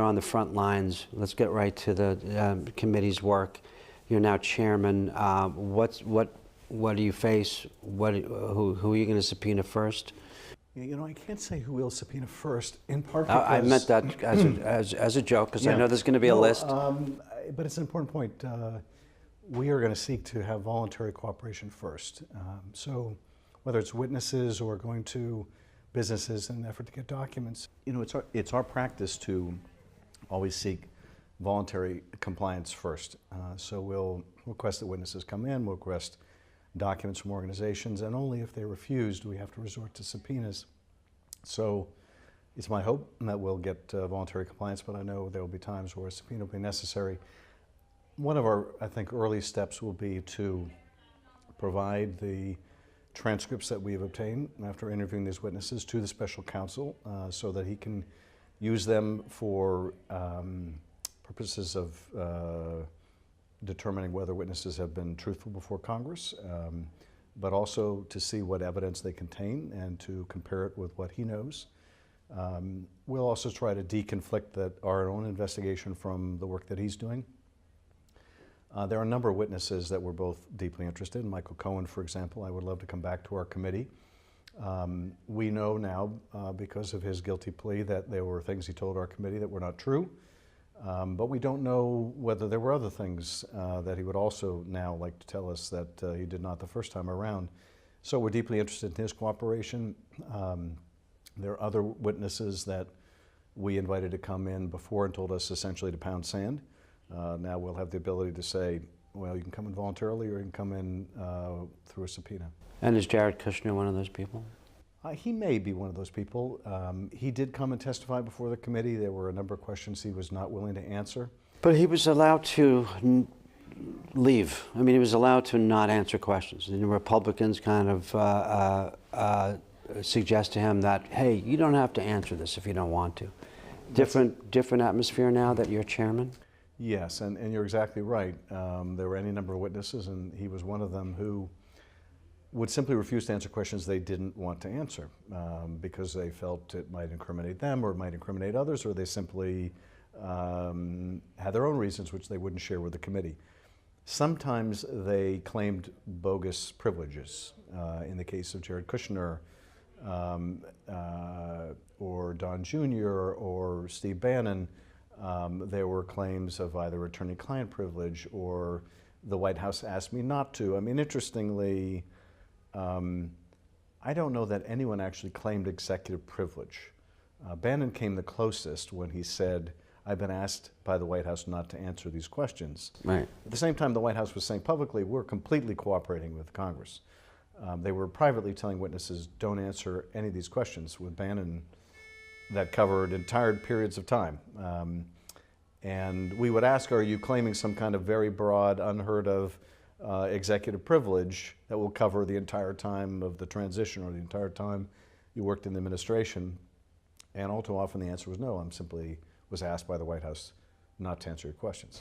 On the front lines, let's get right to the committee's work. You're now chairman. What do you face? Who are you going to subpoena first? You know, I can't say who we'll subpoena first, in part because... I meant that as a joke, because I know there's going to be a list. But it's an important point. We are going to seek to have voluntary cooperation first. So whether it's witnesses or going to businesses in an effort to get documents, you know, it's our practice to always seek voluntary compliance first. So we'll request that witnesses come in, we'll request documents from organizations, and only if they refuse do we have to resort to subpoenas. So it's my hope that we'll get voluntary compliance, but I know there will be times where a subpoena will be necessary. One of our, I think, early steps will be to provide the transcripts that we have obtained after interviewing these witnesses to the special counsel so that he can use them for purposes of determining whether witnesses have been truthful before Congress, but also to see what evidence they contain and to compare it with what he knows. We'll also try to deconflict our own investigation from the work that he's doing. There are a number of witnesses that we're both deeply interested in. Michael Cohen, for example, I would love to come back to our committee. We know now, because of his guilty plea, that there were things he told our committee that were not true. But we don't know whether there were other things that he would also now like to tell us that he did not the first time around. So we're deeply interested in his cooperation. There are other witnesses that we invited to come in before and told us essentially to pound sand. Now we'll have the ability to say, well, you can come in voluntarily or you can come in through a subpoena. And is Jared Kushner one of those people? He may be one of those people. He did come and testify before the committee. There were a number of questions he was not willing to answer. But he was allowed to leave. I mean, he was allowed to not answer questions. And the Republicans kind of suggest to him that, hey, you don't have to answer this if you don't want to. Different atmosphere now that you're chairman? Yes, and you're exactly right. There were any number of witnesses, and he was one of them who would simply refuse to answer questions they didn't want to answer because they felt it might incriminate them or it might incriminate others, or they simply had their own reasons which they wouldn't share with the committee. Sometimes they claimed bogus privileges. In the case of Jared Kushner or Don Jr. or Steve Bannon, there were claims of either attorney-client privilege or the White House asked me not to. I mean, interestingly, I don't know that anyone actually claimed executive privilege. Bannon came the closest when he said, I've been asked by the White House not to answer these questions. Right. At the same time, the White House was saying publicly, we're completely cooperating with Congress. They were privately telling witnesses, don't answer any of these questions. With Bannon, that covered entire periods of time. And we would ask, are you claiming some kind of very broad, unheard of executive privilege that will cover the entire time of the transition or the entire time you worked in the administration? And all too often the answer was no. I'm simply was asked by the White House not to answer your questions.